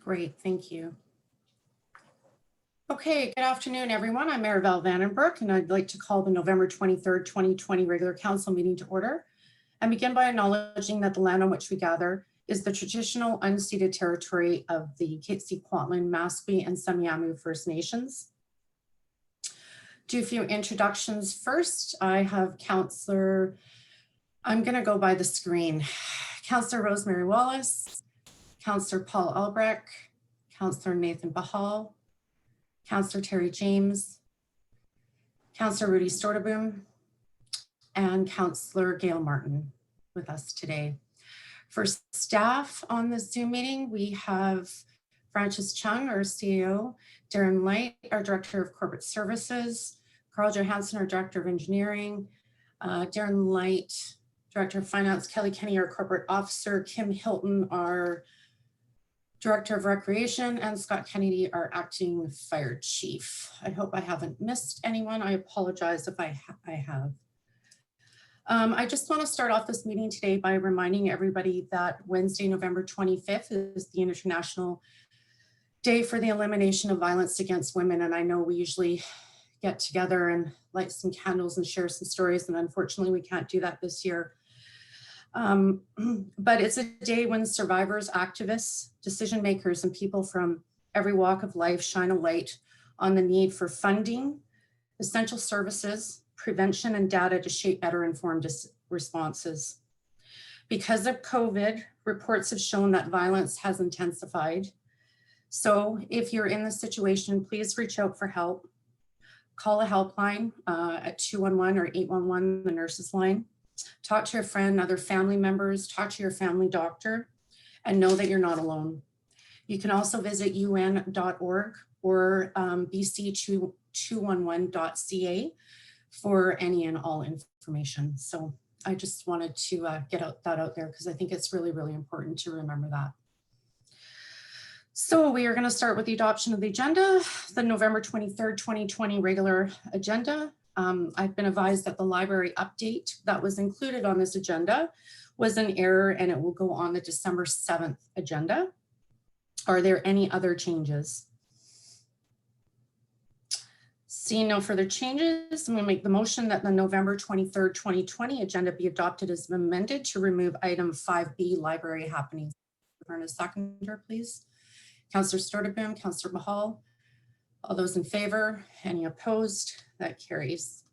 Great, thank you. Okay, good afternoon, everyone. I'm Mayor Val Vandenbroek, and I'd like to call the November 23rd, 2020 regular council meeting to order and begin by acknowledging that the land on which we gather is the traditional unceded territory of the Kitsikwatlan, Maskwi, and Semiahmoo First Nations. Do a few introductions first. I have Councillor, I'm going to go by the screen, Councillor Rosemary Wallace, Councillor Paul Albrecht, Councillor Nathan Bahal, Councillor Terry James, Councillor Rudy Stortaboom, and Councillor Gail Martin with us today. For staff on the Zoom meeting, we have Francis Chung, our CEO, Darren Light, our Director of Corporate Services, Carl Johansson, our Director of Engineering, Darren Light, Director of Finance, Kelly Kenny, our Corporate Officer, Kim Hilton, our Director of Recreation, and Scott Kennedy, our Acting Fire Chief. I hope I haven't missed anyone. I apologize if I have. I just want to start off this meeting today by reminding everybody that Wednesday, November 25th is the International Day for the Elimination of Violence Against Women. And I know we usually get together and light some candles and share some stories. And unfortunately, we can't do that this year. But it's a day when survivors, activists, decision makers, and people from every walk of life shine a light on the need for funding, essential services, prevention, and data to shape better informed responses. Because of COVID, reports have shown that violence has intensified. So if you're in this situation, please reach out for help. Call a helpline at 211 or 811, the nurse's line. Talk to your friend, other family members, talk to your family doctor, and know that you're not alone. You can also visit un.org or bc211.ca for any and all information. So I just wanted to get that out there because I think it's really, really important to remember that. So we are going to start with the adoption of the agenda, the November 23rd, 2020 regular agenda. I've been advised that the library update that was included on this agenda was an error and it will go on the December 7th agenda. Are there any other changes? Seeing no further changes, I'm going to make the motion that the November 23rd, 2020 agenda be adopted as amended to remove item 5B, library happenings. Earn a seconder, please. Councillor Stortaboom, Councillor Bahal. All those in favor? Any opposed? That carries.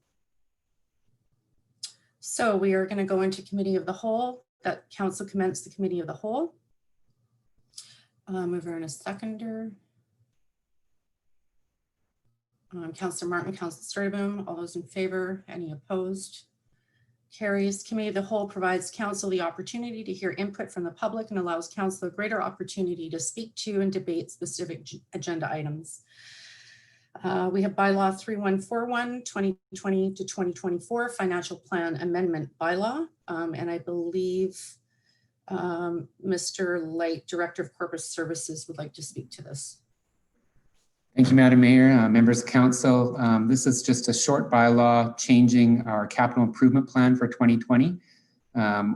So we are going to go into committee of the whole. That council commenced the committee of the whole. Mover and a seconder. Councillor Martin, Councillor Stortaboom. All those in favor? Any opposed? Carries. Committee of the whole provides council the opportunity to hear input from the public and allows council a greater opportunity to speak to and debate specific agenda items. We have bylaw 3141, 2020 to 2024 financial plan amendment bylaw. And I believe Mr. Light, Director of Corporate Services, would like to speak to this. Thank you, Madam Mayor, members of council. This is just a short bylaw changing our capital improvement plan for 2020.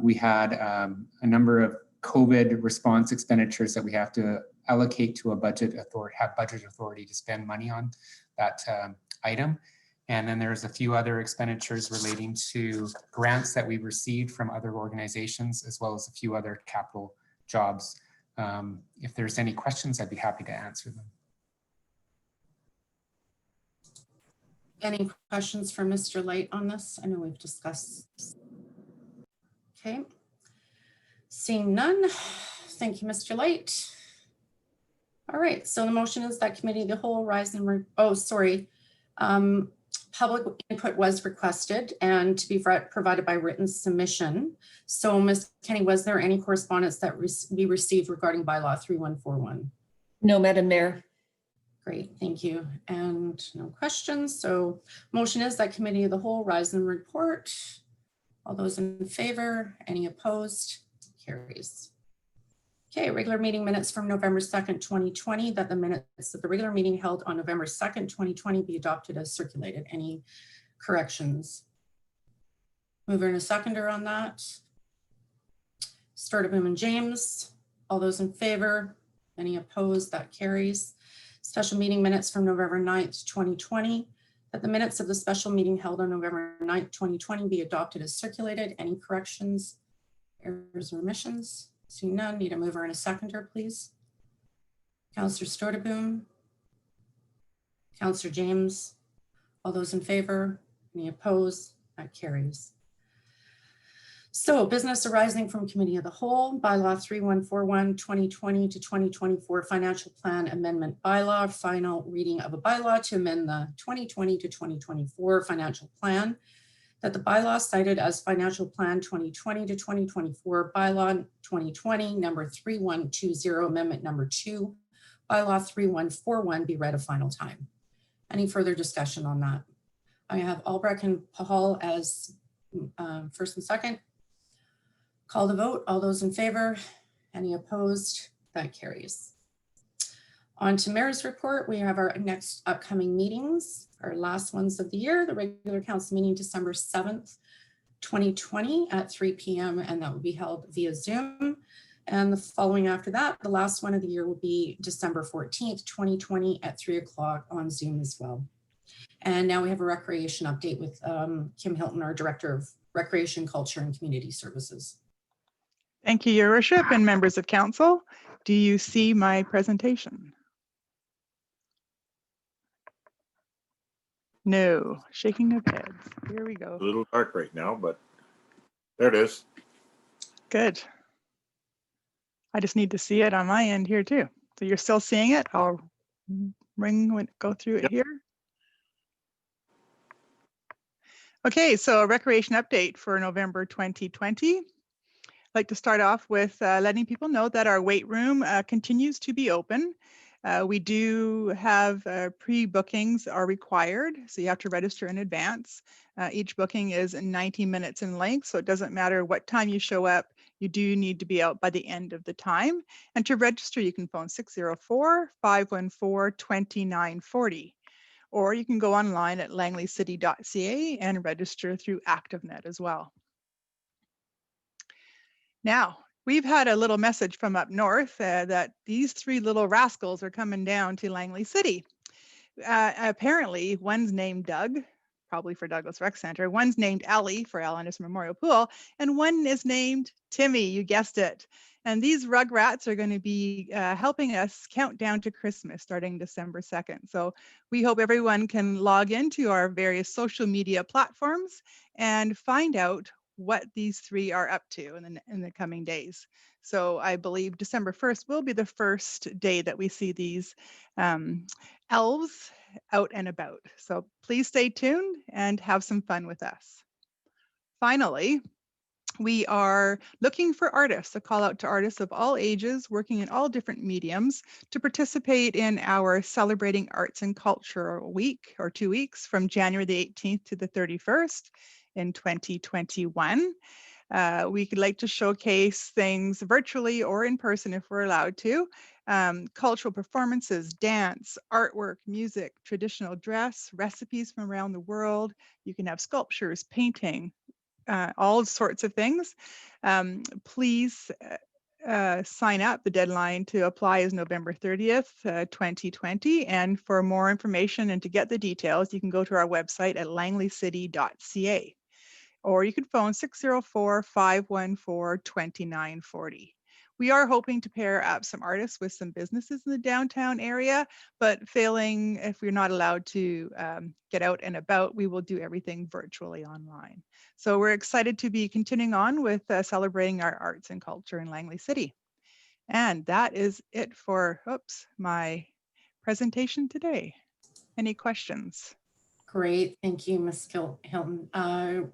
We had a number of COVID response expenditures that we have to allocate to a budget authority to spend money on that item. And then there's a few other expenditures relating to grants that we received from other organizations, as well as a few other capital jobs. If there's any questions, I'd be happy to answer them. Any questions for Mr. Light on this? I know we've discussed this. Okay. Seeing none, thank you, Mr. Light. All right, so the motion is that committee of the whole rise and, public input was requested and to be provided by written submission. So Ms. Kenny, was there any correspondence that we received regarding bylaw 3141? No, Madam Mayor. Great, thank you. And no questions. So motion is that committee of the whole rise and report. All those in favor, any opposed? Carries. Okay, regular meeting minutes from November 2nd, 2020, that the minutes of the regular meeting held on November 2nd, 2020 be adopted as circulated. Any corrections? Mover and a seconder on that. Stortaboom and James. All those in favor? Any opposed? That carries. Special meeting minutes from November 9th, 2020. That the minutes of the special meeting held on November 9th, 2020 be adopted as circulated. Any corrections, errors, or omissions? Seeing none, need a mover and a seconder, please. Councillor Stordeboom. Councillor James. All those in favor? Any opposed? That carries. So business arising from committee of the whole, bylaw 3141, 2020 to 2024 financial plan amendment bylaw, final reading of a bylaw to amend the 2020 to 2024 financial plan. That the bylaw cited as financial plan 2020 to 2024 bylaw 2020 number 3120 amendment number 2, bylaw 3141 be read a final time. Any further discussion on that? I have Albrecht and Pahal as first and second. Call the vote. All those in favor? Any opposed? That carries. On to Mayor's report. We have our next upcoming meetings, our last ones of the year. The regular council meeting December 7th, 2020 at 3 p.m. and that will be held via Zoom. And the following after that, the last one of the year will be December 14th, 2020 at 3 o'clock on Zoom as well. And now we have a recreation update with Kim Hilton, our Director of Recreation, Culture, and Community Services. Thank you, Your Worship and members of council. Do you see my presentation? No, shaking of heads. Here we go. A little dark right now, but there it is. Good. I just need to see it on my end here too. So you're still seeing it? I'll go through it here. Okay, so a recreation update for November 2020. I'd like to start off with letting people know that our wait room continues to be open. We do have pre-bookings are required, so you have to register in advance. Each booking is 90 minutes in length, so it doesn't matter what time you show up, you do need to be out by the end of the time. And to register, you can phone 604-514-2940. Or you can go online at LangleyCity.ca and register through ActiveNet as well. Now, we've had a little message from up north that these three little rascals are coming down to Langley City. Apparently, one's named Doug, probably for Douglas Rec Center. One's named Ellie for Allen's Memorial Pool, and one is named Timmy, you guessed it. And these rugrats are going to be helping us count down to Christmas starting December 2nd. So we hope everyone can log into our various social media platforms and find out what these three are up to in the coming days. So I believe December 1st will be the first day that we see these elves out and about. So please stay tuned and have some fun with us. Finally, we are looking for artists, a call out to artists of all ages working in all different mediums to participate in our Celebrating Arts and Culture week or 2 weeks from January the 18th to the 31st in 2021. We could like to showcase things virtually or in person if we're allowed to. Cultural performances, dance, artwork, music, traditional dress, recipes from around the world. You can have sculptures, painting, all sorts of things. Please sign up. The deadline to apply is November 30th, 2020. And for more information and to get the details, you can go to our website at LangleyCity.ca. Or you can phone 604-514-2940. We are hoping to pair up some artists with some businesses in the downtown area, but failing, if we're not allowed to get out and about, we will do everything virtually online. So we're excited to be continuing on with celebrating our arts and culture in Langley City. And that is it for my presentation today. Any questions? Great, thank you, Ms. Hilton. Councillor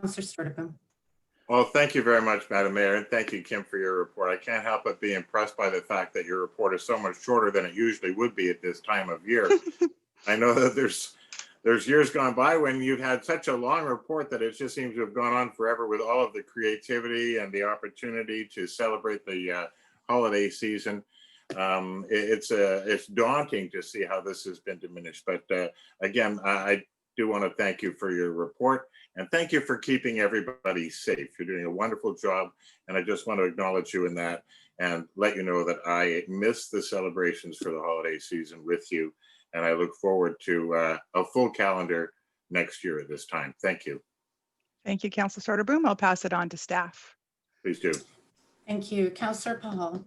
Stordeboom. Well, thank you very much, Madam Mayor, and thank you, Kim, for your report. I can't help but be impressed by the fact that your report is so much shorter than it usually would be at this time of year. I know that there's years gone by when you've had such a long report that it just seems to have gone on forever with all of the creativity and the opportunity to celebrate the holiday season. It's daunting to see how this has been diminished. But again, I do want to thank you for your report and thank you for keeping everybody safe. You're doing a wonderful job, and I just want to acknowledge you in that. and let you know that I miss the celebrations for the holiday season with you. And I look forward to a full calendar next year at this time. Thank you. Thank you, Councillor Soderboom. I'll pass it on to staff. Please do. Thank you. Councillor Pahal.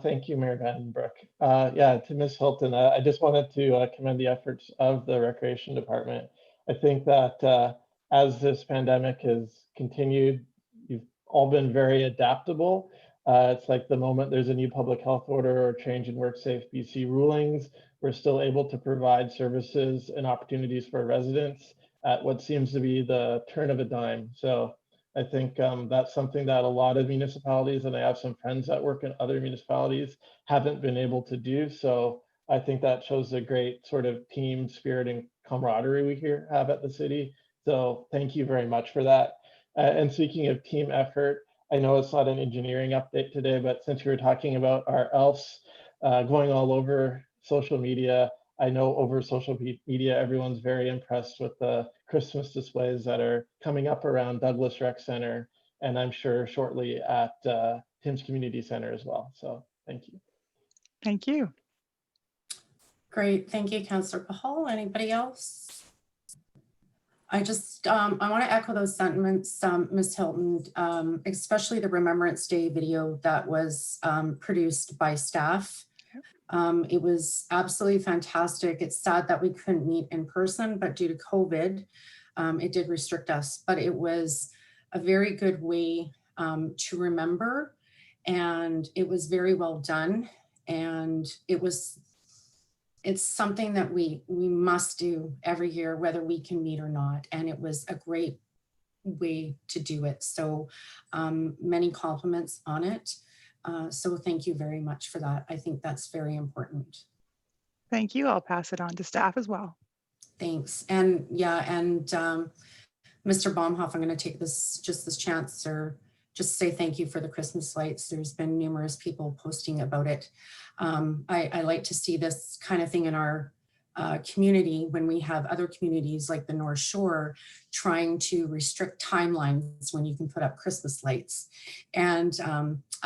Thank you, Mayor Vandenbroek. Yeah, to Ms. Hilton, I just wanted to commend the efforts of the Recreation Department. I think that as this pandemic has continued, you've all been very adaptable. It's like the moment there's a new public health order or change in WorkSafe BC rulings, we're still able to provide services and opportunities for residents at what seems to be the turn of a dime. So I think that's something that a lot of municipalities, and I have some friends that work in other municipalities, haven't been able to do. So I think that shows a great sort of team spirit and camaraderie we here have at the city. So thank you very much for that. And speaking of team effort, I know it's not an engineering update today, but since we were talking about our elves going all over social media, I know over social media, everyone's very impressed with the Christmas displays that are coming up around Douglas Rec Center, and I'm sure shortly at Tim's Community Center as well. So thank you. Thank you. Great. Thank you, Councillor Pahal. Anybody else? I just, I want to echo those sentiments, Ms. Hilton, especially the Remembrance Day video that was produced by staff. It was absolutely fantastic. It's sad that we couldn't meet in person, but due to COVID, it did restrict us, but it was a very good way to remember, and it was very well done. And it's something that we must do every year, whether we can meet or not. And it was a great way to do it. So many compliments on it. So thank you very much for that. I think that's very important. Thank you. I'll pass it on to staff as well. Thanks. And yeah, and Mr. Baumhoff, I'm going to take this chance or just say thank you for the Christmas lights. There's been numerous people posting about it. I like to see this kind of thing in our community when we have other communities like the North Shore trying to restrict timelines when you can put up Christmas lights. And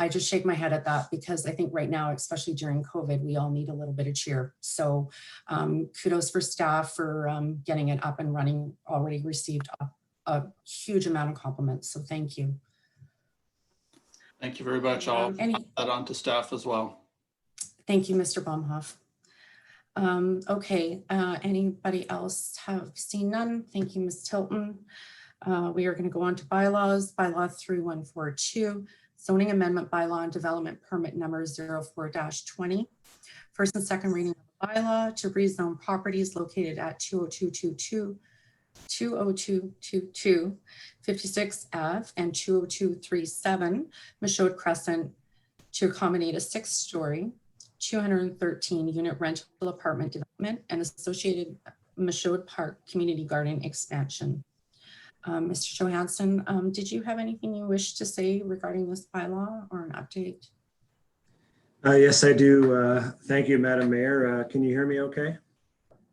I just shake my head at that because I think right now, especially during COVID, we all need a little bit of cheer. So kudos for staff for getting it up and running. Already received a huge amount of compliments. So thank you. Thank you very much. I'll pass that on to staff as well. Thank you, Mr. Baumhoff. Okay, anybody else have seen none? Thank you, Ms. Tilton. We are going to go on to bylaws. Bylaw 3142, zoning amendment bylaw and development permit number 04-20. First and second reading of the bylaw to rezone properties located at 20222, 20222, 56 Ave and 20237 Michaud Crescent to accommodate a 6-story 213 unit rental apartment development and associated Michaud Park community garden expansion. Mr. Johansson, did you have anything you wish to say regarding this bylaw or an update? Yes, I do. Thank you, Madam Mayor. Can you hear me okay?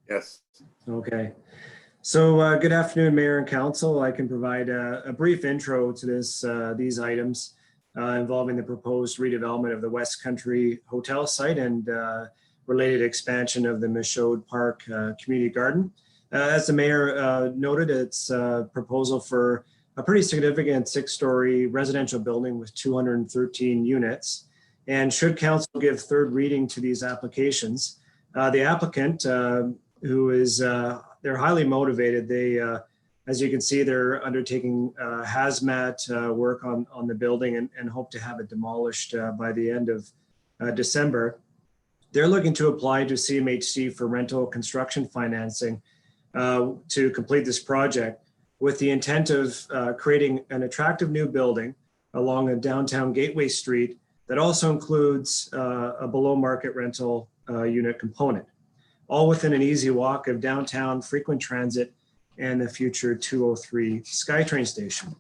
Yes. Okay. So good afternoon, Mayor and Council. I can provide a brief intro to these items involving the proposed redevelopment of the West Country Hotel site and related expansion of the Michaud Park Community Garden. As the Mayor noted, it's a proposal for a pretty significant 6-story residential building with 213 units. And should Council give third reading to these applications, the applicant, who is, they're highly motivated. They, as you can see, they're undertaking hazmat work on the building and hope to have it demolished by the end of December. They're looking to apply to CMHC for rental construction financing to complete this project with the intent of creating an attractive new building along a downtown Gateway Street that also includes a below market rental unit component, all within an easy walk of downtown frequent transit and the future 203 SkyTrain station.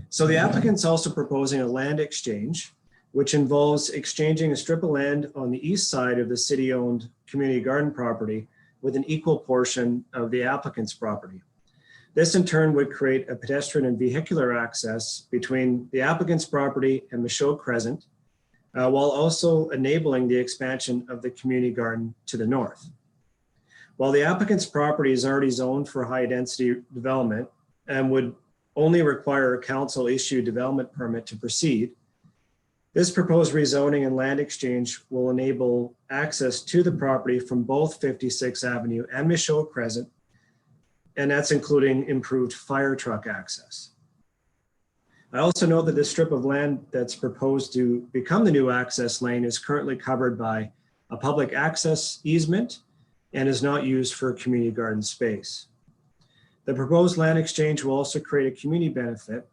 So the applicant's also proposing a land exchange, which involves exchanging a strip of land on the east side of the city-owned community garden property with an equal portion of the applicant's property. This in turn would create a pedestrian and vehicular access between the applicant's property and Michaud Crescent, while also enabling the expansion of the community garden to the north. While the applicant's property is already zoned for high density development and would only require a council issued development permit to proceed, this proposed rezoning and land exchange will enable access to the property from both 56th Avenue and Michaud Crescent, and that's including improved fire truck access. I also know that this strip of land that's proposed to become the new access lane is currently covered by a public access easement and is not used for community garden space. The proposed land exchange will also create a community benefit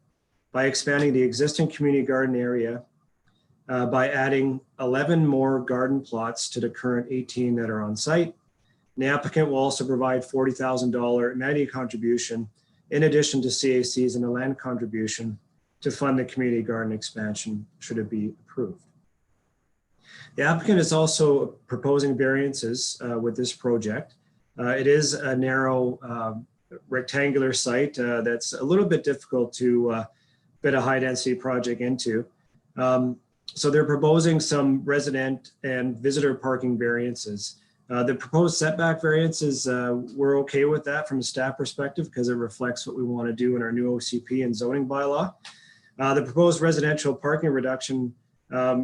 by expanding the existing community garden area by adding 11 more garden plots to the current 18 that are on site. The applicant will also provide $40,000 amenity contribution in addition to CACs and a land contribution to fund the community garden expansion should it be approved. The applicant is also proposing variances with this project. It is a narrow rectangular site that's a little bit difficult to fit a high density project into. So they're proposing some resident and visitor parking variances. The proposed setback variances, we're okay with that from a staff perspective because it reflects what we want to do in our new OCP and zoning bylaw. The proposed residential parking reduction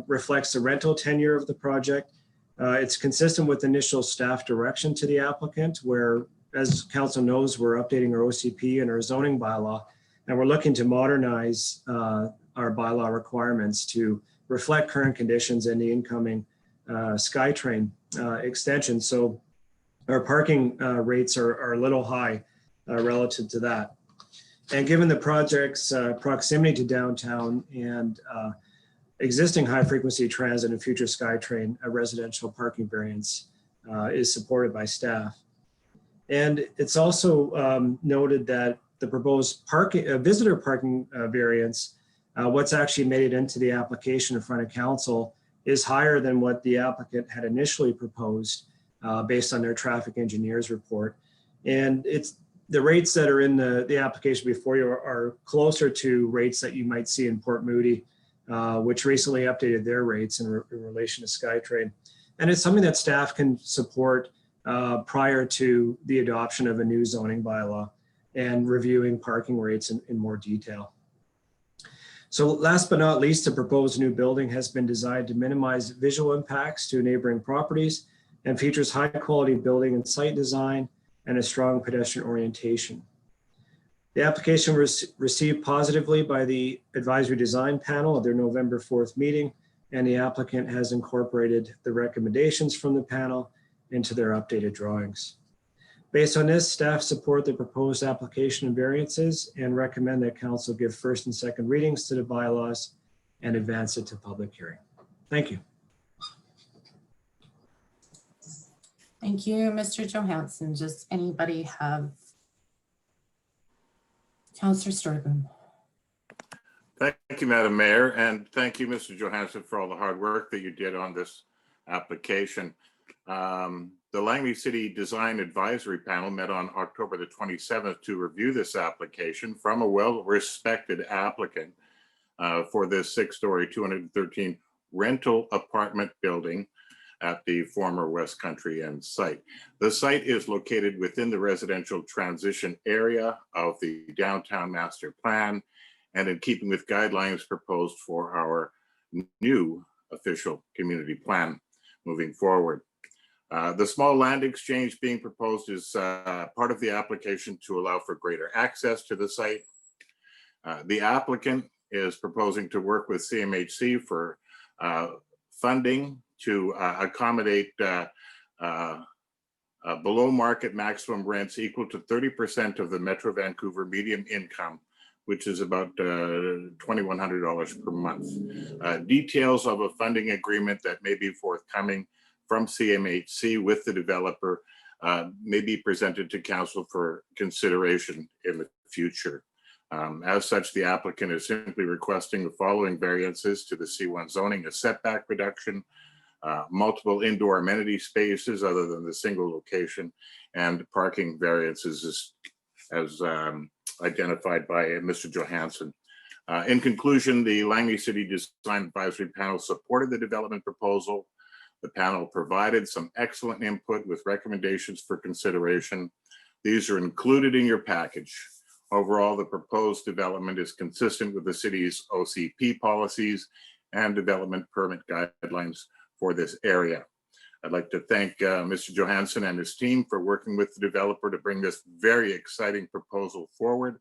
reflects the rental tenure of the project. It's consistent with initial staff direction to the applicant, where, as council knows, we're updating our OCP and our zoning bylaw, and we're looking to modernize our bylaw requirements to reflect current conditions and the incoming SkyTrain extension. So our parking rates are a little high relative to that. And given the project's proximity to downtown and existing high frequency transit and future SkyTrain, a residential parking variance is supported by staff. And it's also noted that the proposed visitor parking variance, what's actually made it into the application in front of council, is higher than what the applicant had initially proposed based on their traffic engineer's report. And it's the rates that are in the application before you are closer to rates that you might see in Port Moody, which recently updated their rates in relation to SkyTrain. And it's something that staff can support prior to the adoption of a new zoning bylaw and reviewing parking rates in more detail. So last but not least, the proposed new building has been designed to minimize visual impacts to neighboring properties and features high quality building and site design and a strong pedestrian orientation. The application was received positively by the advisory design panel at their November 4th meeting, and the applicant has incorporated the recommendations from the panel into their updated drawings. Based on this, staff support the proposed application and variances and recommend that council give first and second readings to the bylaws and advance it to public hearing. Thank you. Thank you, Mr. Johansson. Does anybody have? Councillor Sturgeon. Thank you, Madam Mayor, and thank you, Mr. Johansson, for all the hard work that you did on this application. The Langley City Design Advisory Panel met on October the 27th to review this application from a well-respected applicant for this 6-story, 213 rental apartment building at the former West Country Inn site. The site is located within the residential transition area of the downtown master plan and in keeping with guidelines proposed for our new official community plan moving forward. The small land exchange being proposed is part of the application to allow for greater access to the site. The applicant is proposing to work with CMHC for funding to accommodate below market maximum rents equal to 30% of the Metro Vancouver median income, which is about $2,100 per month. Details of a funding agreement that may be forthcoming from CMHC with the developer may be presented to council for consideration in the future. As such, the applicant is simply requesting the following variances to the C1 zoning: a setback reduction, multiple indoor amenity spaces other than the single location, and parking variances as identified by Mr. Johansson. In conclusion, the Langley City Design Advisory Panel supported the development proposal. The panel provided some excellent input with recommendations for consideration. These are included in your package. Overall, the proposed development is consistent with the city's OCP policies and development permit guidelines for this area. I'd like to thank Mr. Johansson and his team for working with the developer to bring this very exciting proposal forward.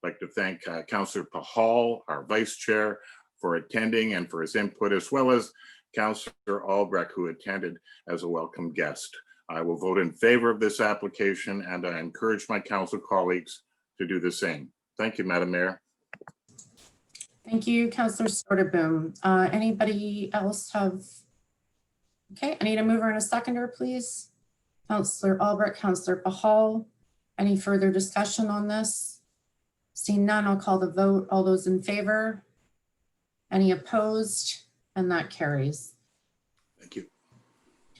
I'd like to thank Councillor Pahal, our vice chair, for attending and for his input, as well as Councillor Albrecht, who attended as a welcome guest. I will vote in favor of this application, and I encourage my council colleagues to do the same. Thank you, Madam Mayor. Thank you, Councillor Soderboom. Anybody else have? Okay, I need a mover and a seconder, please. Councillor Albrecht, Councillor Pahal. Any further discussion on this? Seeing none, I'll call the vote. All those in favor? Any opposed? And that carries. Thank you.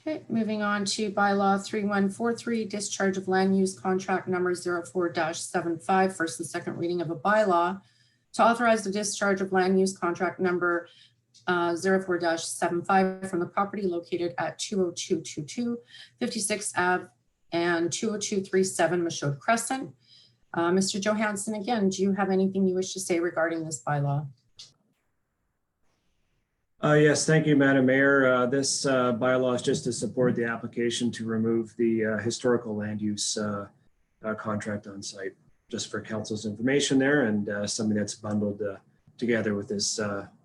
Okay, moving on to bylaw 3143, discharge of land use contract number 04-75, first and second reading of a bylaw to authorize the discharge of land use contract number 04-75 from the property located at 20222 56th Ave and 20237 Michaud Crescent. Mr. Johansson, again, do you have anything you wish to say regarding this bylaw? Yes, thank you, Madam Mayor. This bylaw is just to support the application to remove the historical land use contract on site, just for council's information there, and something that's bundled together with this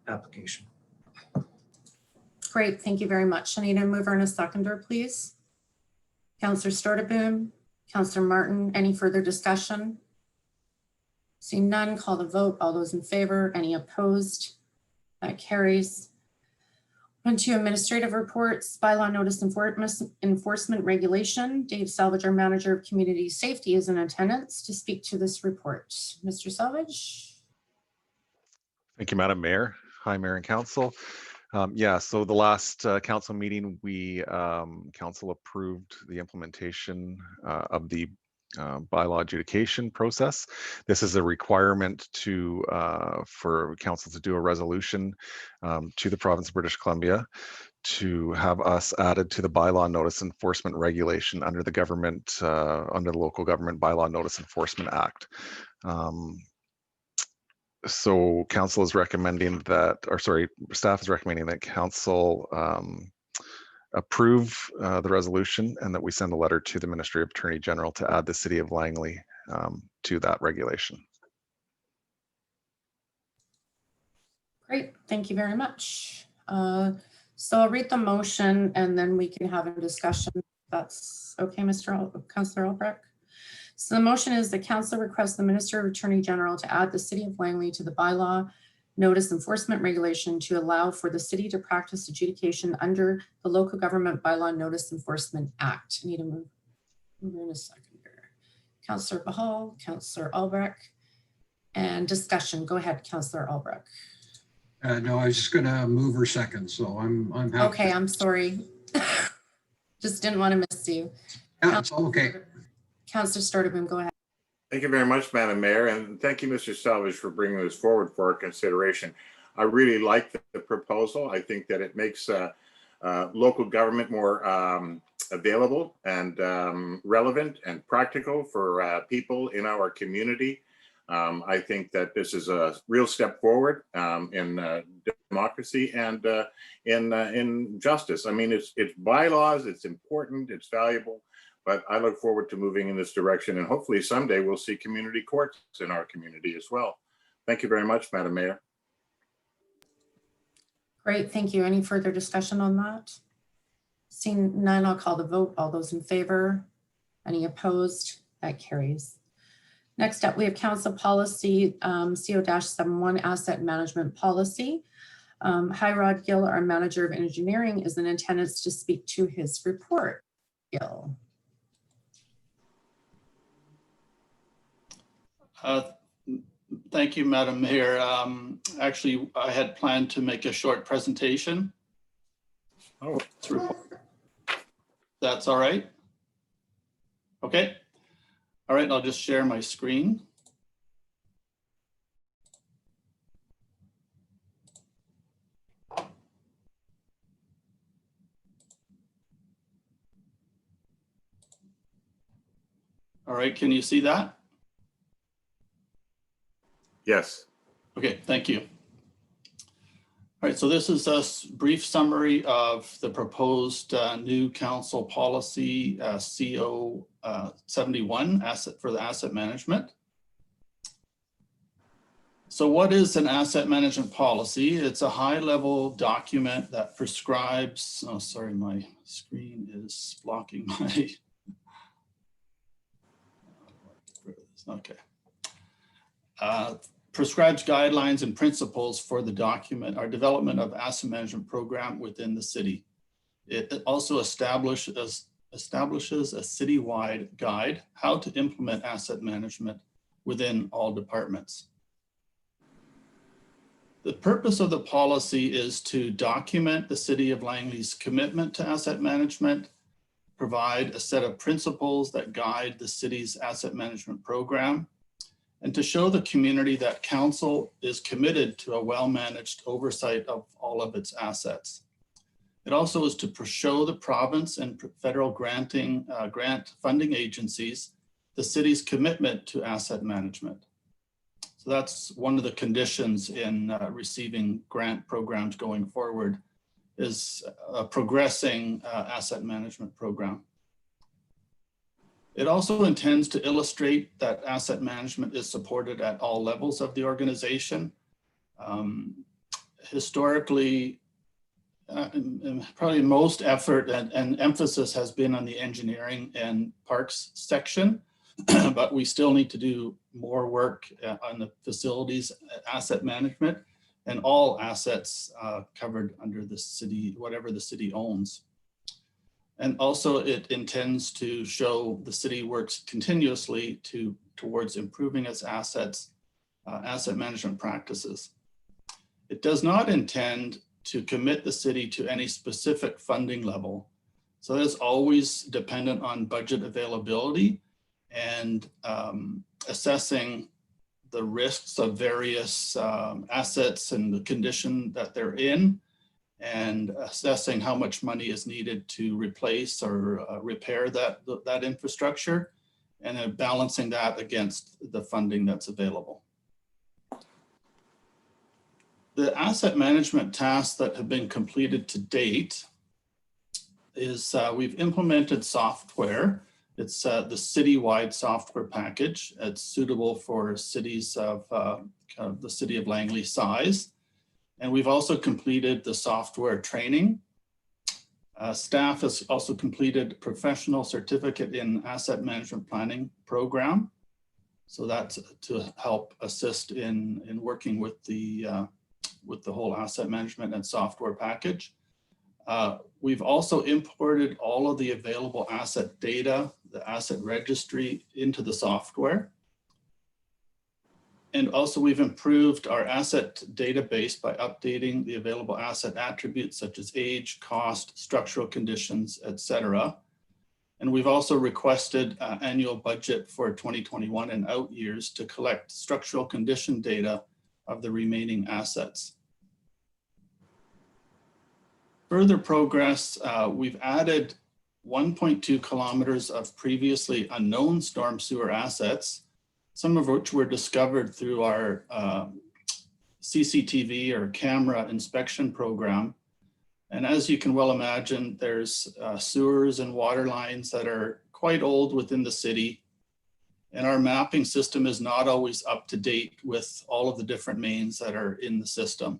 application. Great, thank you very much. I need a mover and a seconder, please. Councillor Stordeboom, Councillor Martin, any further discussion? Seeing none, call the vote. All those in favor, any opposed? That carries. On to administrative reports, bylaw notice enforcement regulation. Dave Salvage, our manager of community safety, is in attendance to speak to this report. Mr. Salvage. Thank you, Madam Mayor. Hi, Mayor and Council. Yeah, so the last council meeting, council approved the implementation of the bylaw adjudication process. This is a requirement for council to do a resolution to the province of British Columbia to have us added to the bylaw notice enforcement regulation under the Local Government Bylaw Notice Enforcement Act. So council is recommending that, staff is recommending that council approve the resolution and that we send a letter to the Ministry of Attorney General to add the City of Langley to that regulation. Great, thank you very much. So I'll read the motion and then we can have a discussion. That's okay, Councillor Albrecht. So the motion is the council requests the Minister of Attorney General to add the City of Langley to the bylaw notice enforcement regulation to allow for the city to practice adjudication under the Local Government Bylaw Notice Enforcement Act. I need a move in a second here. Councillor Pahal, Councillor Albrecht, and discussion. Go ahead, Councillor Albrecht. No, I was just going to move her second, so I'm happy. Okay, I'm sorry. Just didn't want to miss you. Yeah, it's all okay. Councillor Stordeboom, go ahead. Thank you very much, Madam Mayor, and thank you, Mr. Salvage, for bringing this forward for our consideration. I really like the proposal. I think that it makes local government more available and relevant and practical for people in our community. I think that this is a real step forward in democracy and in justice. I mean, it's bylaws, it's important, it's valuable. But I look forward to moving in this direction, and hopefully someday we'll see community courts in our community as well. Thank you very much, Madam Mayor. Great, thank you. Any further discussion on that? Seeing none, I'll call the vote. All those in favor? Any opposed? That carries. Next up, we have Council Policy CO-71 Asset Management Policy. Hirod Gill, our Manager of Engineering, is in attendance to speak to his report. Gill. Thank you, Madam Mayor. Actually, I had planned to make a short presentation. Oh, That's all right. Okay. All right, I'll just share my screen. All right, can you see that? Yes. Okay, thank you. All right, so this is a brief summary of the proposed new council policy CO 71 for the asset management. So what is an asset management policy? It's a high-level document that prescribes, oh, sorry, my screen is blocking my, okay. Prescribes guidelines and principles for the document, our development of asset management program within the city. It also establishes a citywide guide how to implement asset management within all departments. The purpose of the policy is to document the City of Langley's commitment to asset management, provide a set of principles that guide the city's asset management program, and to show the community that council is committed to a well-managed oversight of all of its assets. It also is to show the province and federal grant funding agencies the city's commitment to asset management. So that's one of the conditions in receiving grant programs going forward, is a progressing asset management program. It also intends to illustrate that asset management is supported at all levels of the organization. Historically, probably most effort and emphasis has been on the engineering and parks section, but we still need to do more work on the facilities asset management and all assets covered under the city, whatever the city owns. And also it intends to show the city works continuously towards improving its assets, asset management practices. It does not intend to commit the city to any specific funding level. So that is always dependent on budget availability and assessing the risks of various assets and the condition that they're in, and assessing how much money is needed to replace or repair that infrastructure, and then balancing that against the funding that's available. The asset management tasks that have been completed to date is we've implemented software. It's the citywide software package. It's suitable for cities of the city of Langley size. And we've also completed the software training. Staff has also completed professional certificate in asset management planning program. So that's to help assist in working with the whole asset management and software package. We've also imported all of the available asset data, the asset registry, into the software. And also we've improved our asset database by updating the available asset attributes such as age, cost, structural conditions, etc. And we've also requested annual budget for 2021 and out years to collect structural condition data of the remaining assets. Further progress, we've added 1.2 kilometers of previously unknown storm sewer assets, some of which were discovered through our CCTV or camera inspection program. And as you can well imagine, there's sewers and water lines that are quite old within the city. And our mapping system is not always up to date with all of the different mains that are in the system.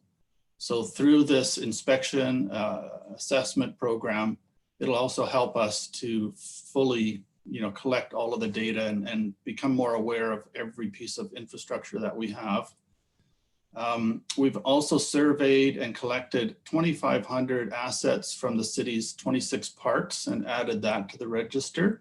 So through this inspection assessment program, it'll also help us to fully collect all of the data and become more aware of every piece of infrastructure that we have. We've also surveyed and collected 2,500 assets from the city's 26 parks and added that to the register.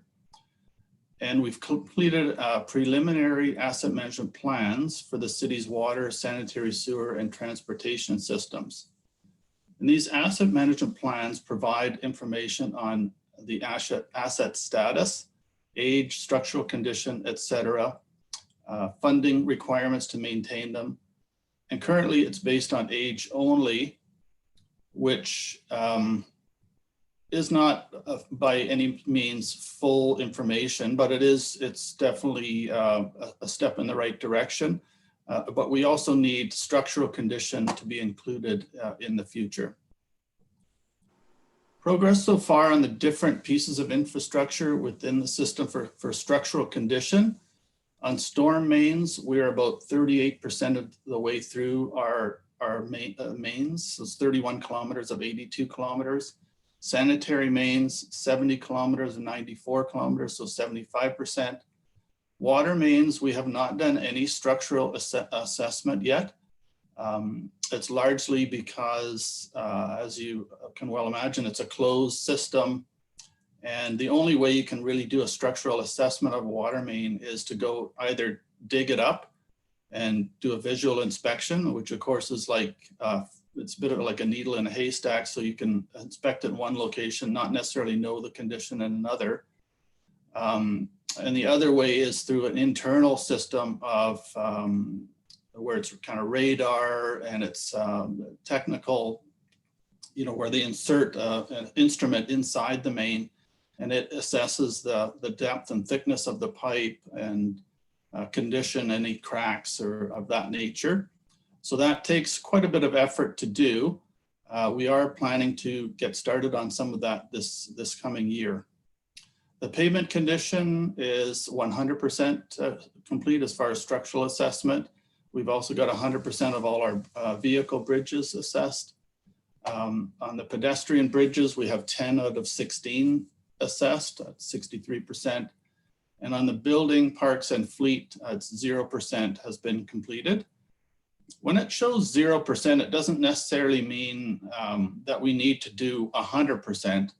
And we've completed preliminary asset management plans for the city's water, sanitary sewer, and transportation systems. And these asset management plans provide information on the asset status, age, structural condition, etc., funding requirements to maintain them. And currently it's based on age only, which is not by any means full information, but it's definitely a step in the right direction. But we also need structural condition to be included in the future. Progress so far on the different pieces of infrastructure within the system for structural condition. On storm mains, we're about 38% of the way through our mains. So it's 31 kilometers of 82 kilometers. Sanitary mains, 70 kilometers and 94 kilometers, so 75%. Water mains, we have not done any structural assessment yet. It's largely because, as you can well imagine, it's a closed system. And the only way you can really do a structural assessment of a water main is to go either dig it up and do a visual inspection, which of course is like, it's a bit of like a needle in a haystack. So you can inspect it in one location, not necessarily know the condition in another. And the other way is through an internal system of where it's kind of radar and it's technical, you know, where they insert an instrument inside the main and it assesses the depth and thickness of the pipe and condition any cracks or of that nature. So that takes quite a bit of effort to do. We are planning to get started on some of that this coming year. The pavement condition is 100% complete as far as structural assessment. We've also got 100% of all our vehicle bridges assessed. On the pedestrian bridges, we have 10 out of 16 assessed at 63%. And on the building, parks and fleet, it's 0% has been completed. When it shows 0%, it doesn't necessarily mean that we need to do 100%.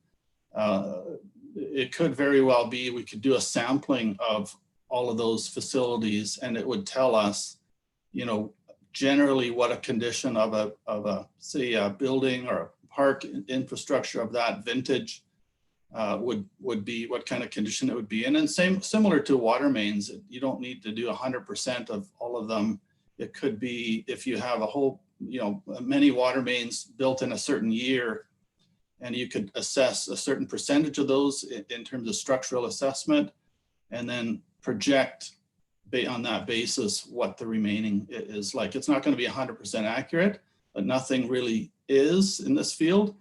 It could very well be we could do a sampling of all of those facilities and it would tell us, you know, generally what a condition of a say a building or a park infrastructure of that vintage would be, what kind of condition it would be in. And similar to water mains, you don't need to do 100% of all of them. It could be if you have a whole, you know, many water mains built in a certain year, and you could assess a certain percentage of those in terms of structural assessment, and then project on that basis what the remaining is like. It's not going to be 100% accurate, but nothing really is in this field.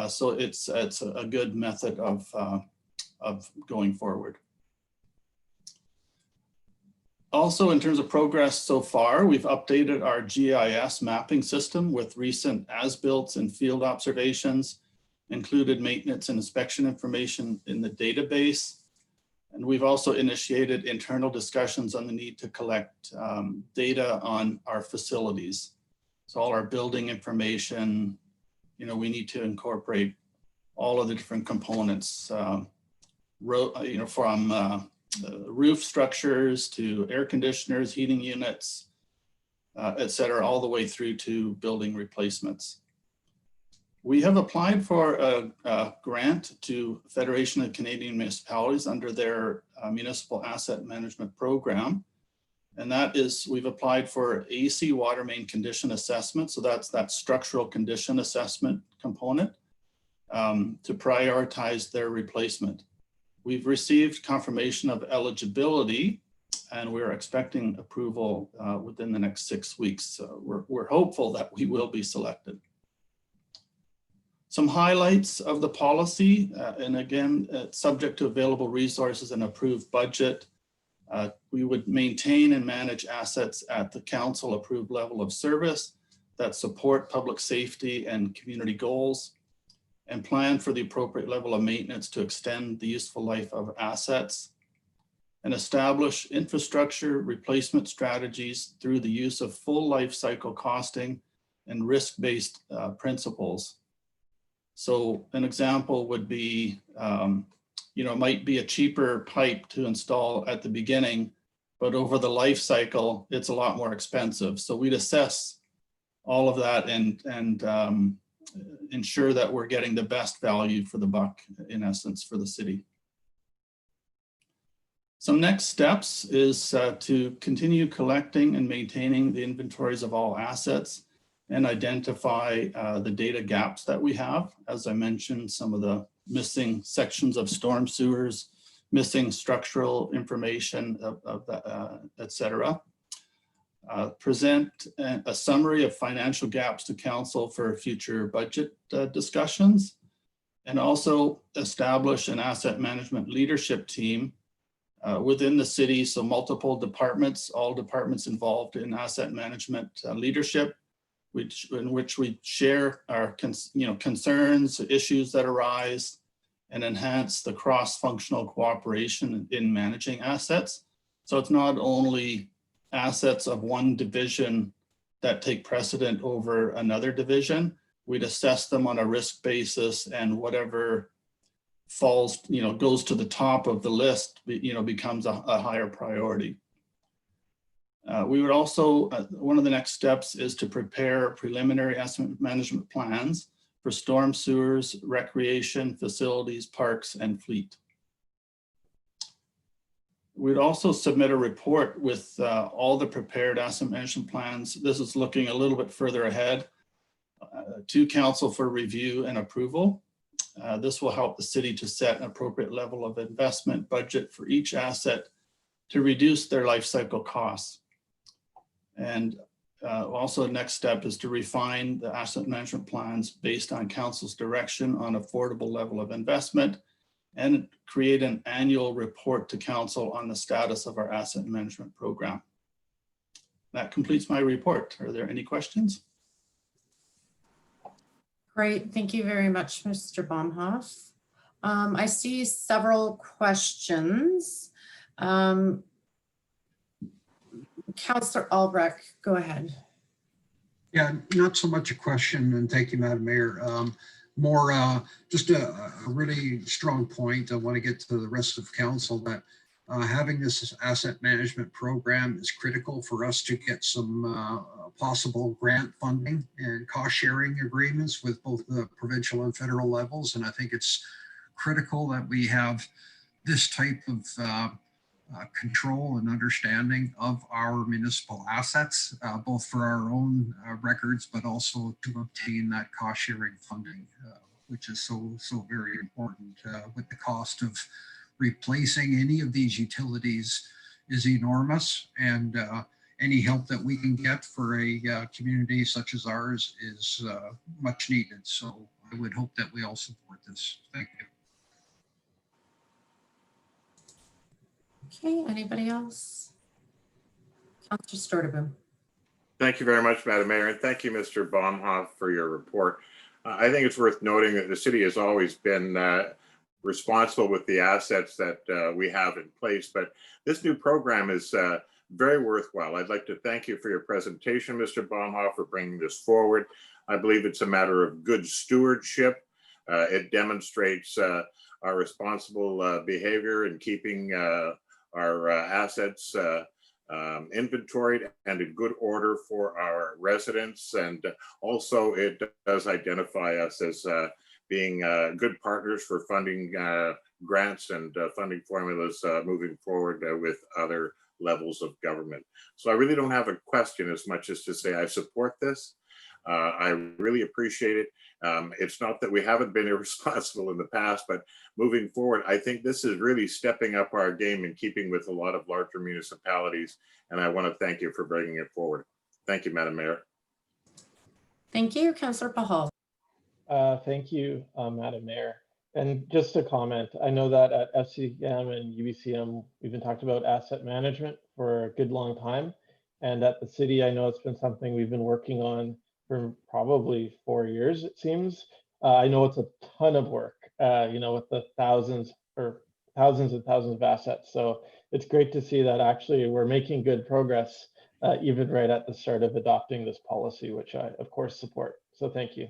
So it's a good method of going forward. Also, in terms of progress so far, we've updated our GIS mapping system with recent as-built and field observations, included maintenance and inspection information in the database. And we've also initiated internal discussions on the need to collect data on our facilities. So all our building information, you know, we need to incorporate all of the different components, you know, from roof structures to air conditioners, heating units, et cetera, all the way through to building replacements. We have applied for a grant to Federation of Canadian Municipalities under their Municipal Asset Management Program. And that is, we've applied for AC water main condition assessment. So that's that structural condition assessment component to prioritize their replacement. We've received confirmation of eligibility and we're expecting approval within the next 6 weeks. So we're hopeful that we will be selected. Some highlights of the policy, and again, subject to available resources and approved budget. We would maintain and manage assets at the council approved level of service that support public safety and community goals, and plan for the appropriate level of maintenance to extend the useful life of assets, and establish infrastructure replacement strategies through the use of full life cycle costing and risk-based principles. So an example would be, you know, it might be a cheaper pipe to install at the beginning, but over the life cycle, it's a lot more expensive. So we'd assess all of that and ensure that we're getting the best value for the buck, in essence, for the city. So next steps is to continue collecting and maintaining the inventories of all assets and identify the data gaps that we have. As I mentioned, some of the missing sections of storm sewers, missing structural information et cetera. Present a summary of financial gaps to council for future budget discussions, and also establish an asset management leadership team within the city. So multiple departments, all departments involved in asset management leadership, in which we share our concerns, issues that arise, and enhance the cross-functional cooperation in managing assets. So it's not only assets of one division that take precedent over another division. We'd assess them on a risk basis, and whatever falls, goes to the top of the list, becomes a higher priority. We would also, one of the next steps is to prepare preliminary asset management plans for storm sewers, recreation, facilities, parks, and fleet. We'd also submit a report with all the prepared asset management plans. This is looking a little bit further ahead to council for review and approval. This will help the city to set an appropriate level of investment budget for each asset to reduce their life cycle costs. And also the next step is to refine the asset management plans based on council's direction on affordable level of investment, and create an annual report to council on the status of our asset management program. That completes my report. Are there any questions? Great, thank you very much, Mr. Baumhoff. I see several questions. Councillor Albrecht, go ahead. Yeah, not so much a question, and thank you, Madam Mayor. More just a really strong point. I want to get to the rest of council that having this asset management program is critical for us to get some possible grant funding and cost sharing agreements with both the provincial and federal levels. And I think it's critical that we have this type of control and understanding of our municipal assets, both for our own records, but also to obtain that cost sharing funding, which is so very important. With the cost of replacing any of these utilities is enormous, and any help that we can get for a community such as ours is much needed. So I would hope that we all support this. Thank you. Okay, anybody else? Councillor Stordeboom. Thank you very much, Madam Mayor, and thank you, Mr. Baumhoff, for your report. I think it's worth noting that the city has always been responsible with the assets that we have in place, but this new program is very worthwhile. I'd like to thank you for your presentation, Mr. Baumhoff, for bringing this forward. I believe it's a matter of good stewardship. It demonstrates our responsible behavior in keeping our assets inventoried and in good order for our residents. And also it does identify us as being good partners for funding grants and funding formulas moving forward with other levels of government. So I really don't have a question as much as to say I support this. I really appreciate it. It's not that we haven't been irresponsible in the past, but moving forward, I think this is really stepping up our game in keeping with a lot of larger municipalities. And I want to thank you for bringing it forward. Thank you, Madam Mayor. Thank you, Councillor Pahal. Thank you, Madam Mayor. And just to comment, I know that at FCM and UBCM, we've been talking about asset management for a good long time. And at the city, I know it's been something we've been working on for probably 4 years, it seems. I know it's a ton of work, with the thousands and thousands of assets. So it's great to see that actually we're making good progress, even right at the start of adopting this policy, which I, of course, support. So thank you.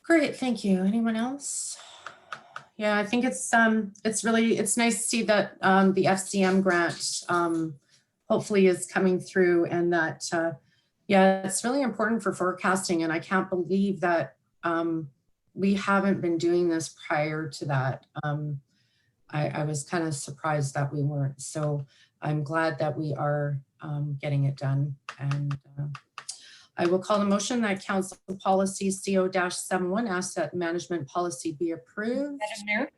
Great, thank you. Anyone else? Yeah, I think it's nice to see that the FCM grant hopefully is coming through, and that yeah, it's really important for forecasting. And I can't believe that we haven't been doing this prior to that. I was kind of surprised that we weren't. So I'm glad that we are getting it done. And I will call the motion that council policy CO-71 asset management policy be approved. Madam Mayor,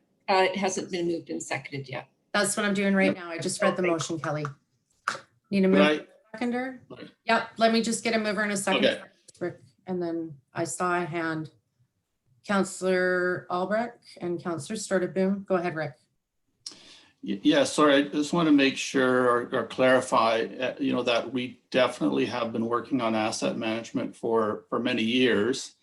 it hasn't been moved and seconded yet. That's what I'm doing right now. I just read the motion, Kelly. Need a Could mover, I- seconder? Okay. Yep, let me just get a mover and a second. Okay. Rick, and then I saw a hand. Councillor Albrecht and Councillor Stordeboom. Go ahead, Rick. Yeah, sorry, I just want to make sure or clarify, that we definitely have been working on asset management for many years.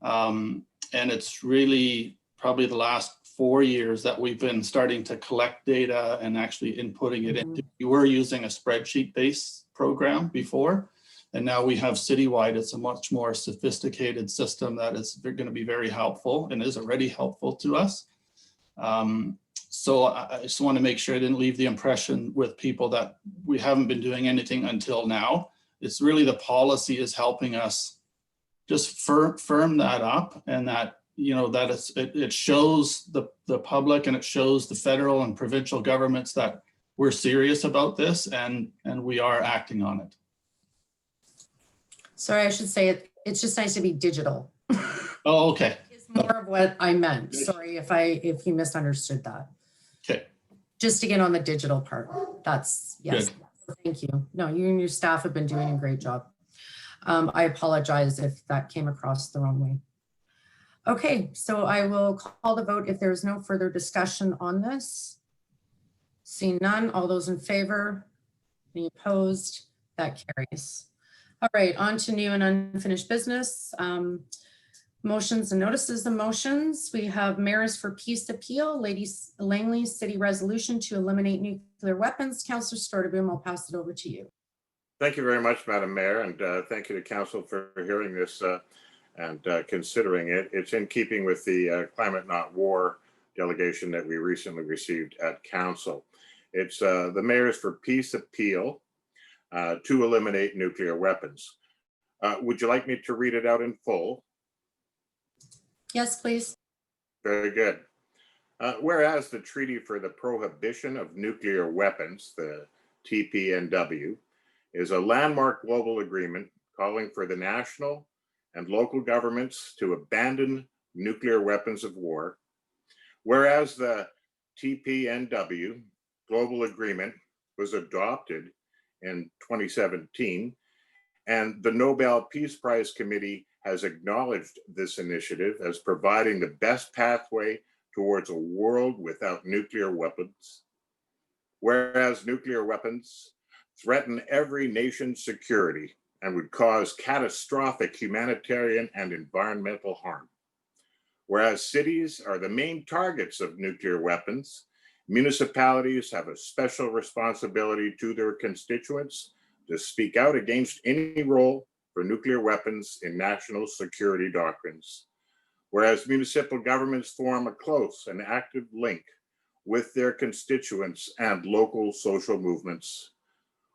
And it's really probably the last 4 years that we've been starting to collect data and actually inputting it into. We were using a spreadsheet-based program before, and now we have citywide. It's a much more sophisticated system that is going to be very helpful and is already helpful to us. So I just want to make sure I didn't leave the impression with people that we haven't been doing anything until now. It's really the policy is helping us just firm that up, and that, that it shows the public and it shows the federal and provincial governments that we're serious about this and we are acting on it. Sorry, I should say it's just nice to be digital. Oh, okay. It's more of what I meant. Sorry if you misunderstood that. Okay. Just to get on the digital part. That's, yes. Good. Thank you. No, you and your staff have been doing a great job. I apologize if that came across the wrong way. Okay, so I will call the vote if there's no further discussion on this. Seeing none, all those in favor, any opposed, that carries. All right, on to new and unfinished business. Motions and notices of motions. We have Mayors for Peace appeal, Langley City resolution to eliminate nuclear weapons. Councillor Stordeboom, I'll pass it over to you. Thank you very much, Madam Mayor, and thank you to Council for hearing this and considering it. It's in keeping with the Climate Not War delegation that we recently received at Council. It's the Mayors for Peace appeal to eliminate nuclear weapons. Would you like me to read it out in full? Yes, please. Very good. Whereas the Treaty for the Prohibition of Nuclear Weapons, the TPNW, is a landmark global agreement calling for the national and local governments to abandon nuclear weapons of war. Whereas the TPNW global agreement was adopted in 2017, and the Nobel Peace Prize Committee has acknowledged this initiative as providing the best pathway towards a world without nuclear weapons. Whereas nuclear weapons threaten every nation's security and would cause catastrophic humanitarian and environmental harm. Whereas cities are the main targets of nuclear weapons, municipalities have a special responsibility to their constituents to speak out against any role for nuclear weapons in national security doctrines. Whereas municipal governments form a close and active link with their constituents and local social movements.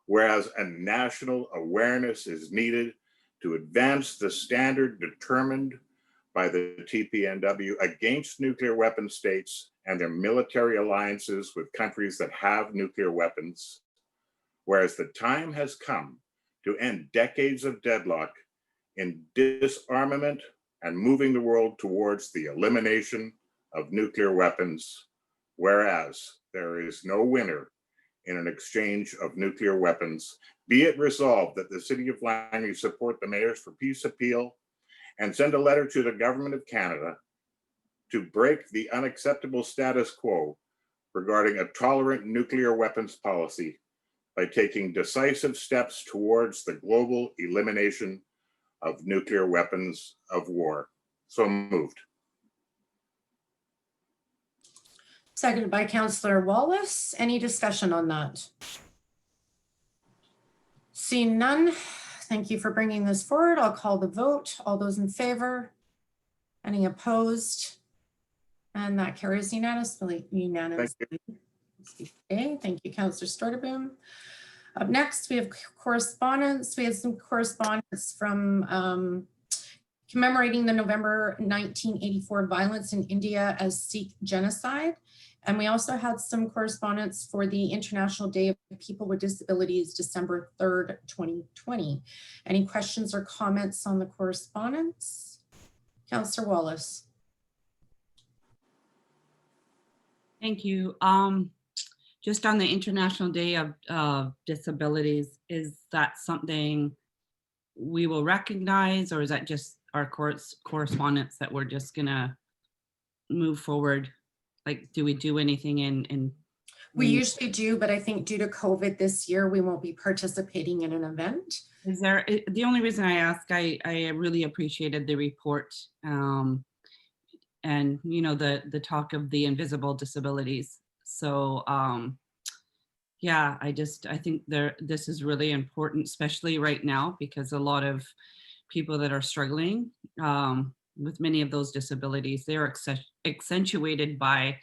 Whereas a national awareness is needed to advance the standard determined by the TPNW against nuclear weapon states and their military alliances with countries that have nuclear weapons. Whereas the time has come to end decades of deadlock in disarmament and moving the world towards the elimination of nuclear weapons. Whereas there is no winner in an exchange of nuclear weapons, be it resolved that the City of Langley support the Mayors for Peace appeal and send a letter to the Government of Canada to break the unacceptable status quo regarding a tolerant nuclear weapons policy by taking decisive steps towards the global elimination of nuclear weapons of war. So moved. Seconded by Councillor Wallace. Any discussion on that? Seeing none, thank you for bringing this forward. I'll call the vote. All those in favor? Any opposed? And that carries unanimously. Okay, thank you, Councillor Stordeboom. Up next, we have correspondence. We have some correspondence from commemorating the November 1984 violence in India as Sikh genocide. And we also had some correspondence for the International Day of People with Disabilities, December 3rd, 2020. Any questions or comments on the correspondence? Councillor Wallace. Thank you. Just on the International Day of Disabilities, is that something we will recognize, or is that just our correspondence that we're just gonna move forward? Like, do we do anything in We usually do, but I think due to COVID this year, we won't be participating in an event. Is there, the only reason I ask, I really appreciated the report, and you know, the talk of the invisible disabilities. So yeah, I think this is really important, especially right now, because a lot of people that are struggling with many of those disabilities, they're accentuated by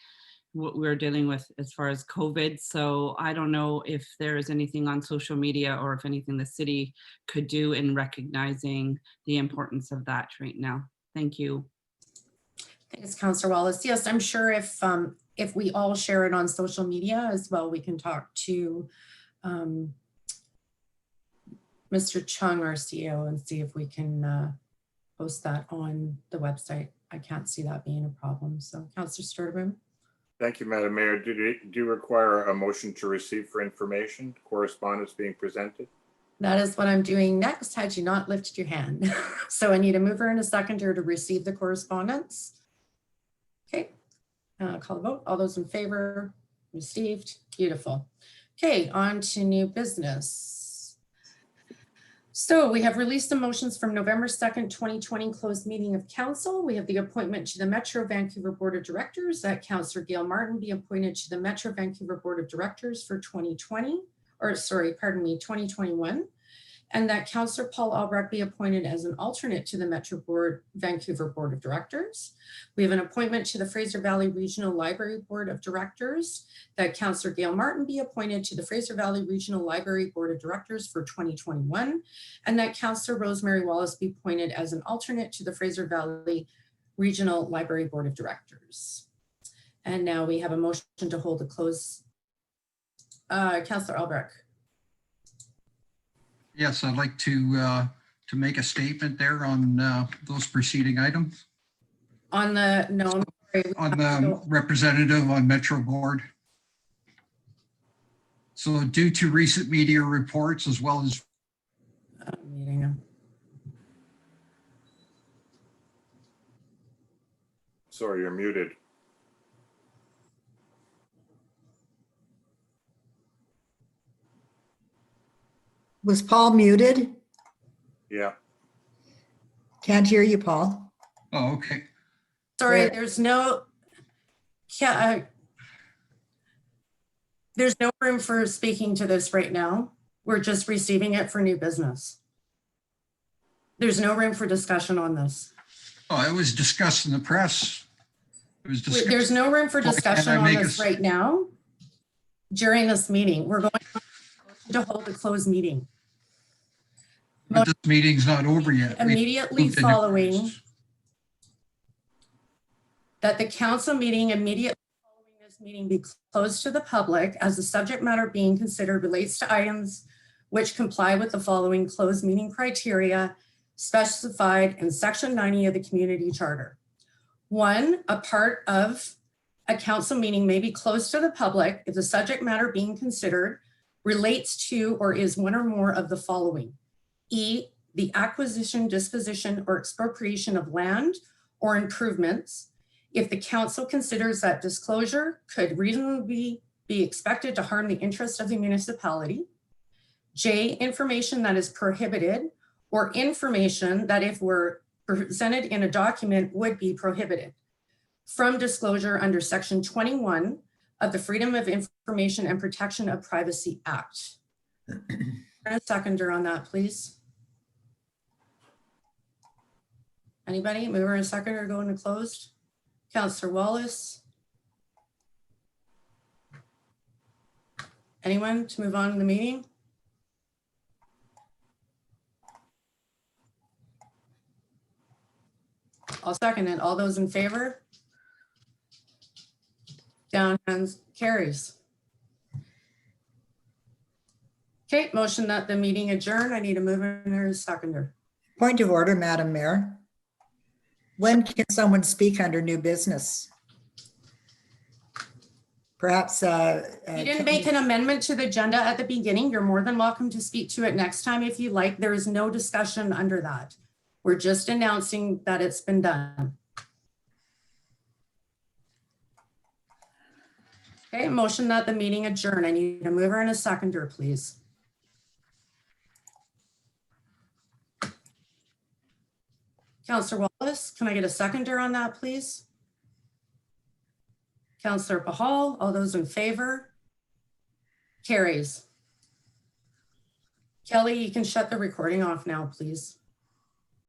what we're dealing with as far as COVID. So I don't know if there is anything on social media or if anything the city could do in recognizing the importance of that right now. Thank you. Thanks, Councillor Wallace. Yes, I'm sure if we all share it on social media as well, we can talk to Mr. Chung, our CEO, and see if we can post that on the website. I can't see that being a problem. So, Councillor Sturtevant. Thank you, Madam Mayor. Do you require a motion to receive for information, correspondence being presented? That is what I'm doing next, had you not lifted your hand. So I need a mover and a seconder to receive the correspondence. Okay, call the vote. All those in favor, received. Beautiful. Okay, on to new business. So we have released the motions from November 2nd, 2020 closed meeting of council. We have the appointment to the Metro Vancouver Board of Directors, that Councillor Gail Martin be appointed to the Metro Vancouver Board of Directors for 2021, and that Councillor Paul Albrecht be appointed as an alternate to the Metro Vancouver Board of Directors. We have an appointment to the Fraser Valley Regional Library Board of Directors, that Councillor Gail Martin be appointed to the Fraser Valley Regional Library Board of Directors for 2021, and that Councillor Rosemary Wallace be appointed as an alternate to the Fraser Valley Regional Library Board of Directors. And now we have a motion to hold a close. Councillor Albrecht. Yes, I'd like to make a statement there on those preceding items. On the, no, I'm sorry. On the representative on Metro Board. So due to recent media reports as well as Sorry, you're muted. Was Paul muted? Yeah. Can't hear you, Paul. Oh, okay. Sorry, there's no, there's no room for speaking to this right now. We're just receiving it for new business. There's no room for discussion on this. Oh, it was discussed in the press. It was discussed. There's no room for discussion on this right now during this meeting. We're going to hold a closed meeting. But this meeting's not over yet. Immediately following that the council meeting immediately following this meeting be closed to the public as the subject matter being considered relates to items which comply with the following closed meeting criteria specified in section 90 of the community charter. 1, a part of a council meeting may be closed to the public if the subject matter being considered relates to or is one or more of the following. E, the acquisition, disposition, or expropriation of land or improvements, if the council considers that disclosure could reasonably be expected to harm the interest of the municipality. J, information that is prohibited or information that if were presented in a document would be prohibited from disclosure under section 21 of the Freedom of Information and Protection of Privacy Act. A seconder on that, please. Anybody? Mover and seconder go into closed. Councillor Wallace. Anyone to move on in the meeting? I'll second it. All those in favor? Down, hands, carries. Okay, motion that the meeting adjourn. I need a mover and a seconder. Point of order, Madam Mayor. When can someone speak under new business? Perhaps. You didn't make an amendment to the agenda at the beginning. You're more than welcome to speak to it next time if you like. There is no discussion under that. We're just announcing that it's been done. Okay, motion that the meeting adjourn. I need a mover and a seconder, please. Councillor Wallace, can I get a seconder on that, please? Councillor Pahal, all those in favor? Carries. Kelly, you can shut the recording off now, please.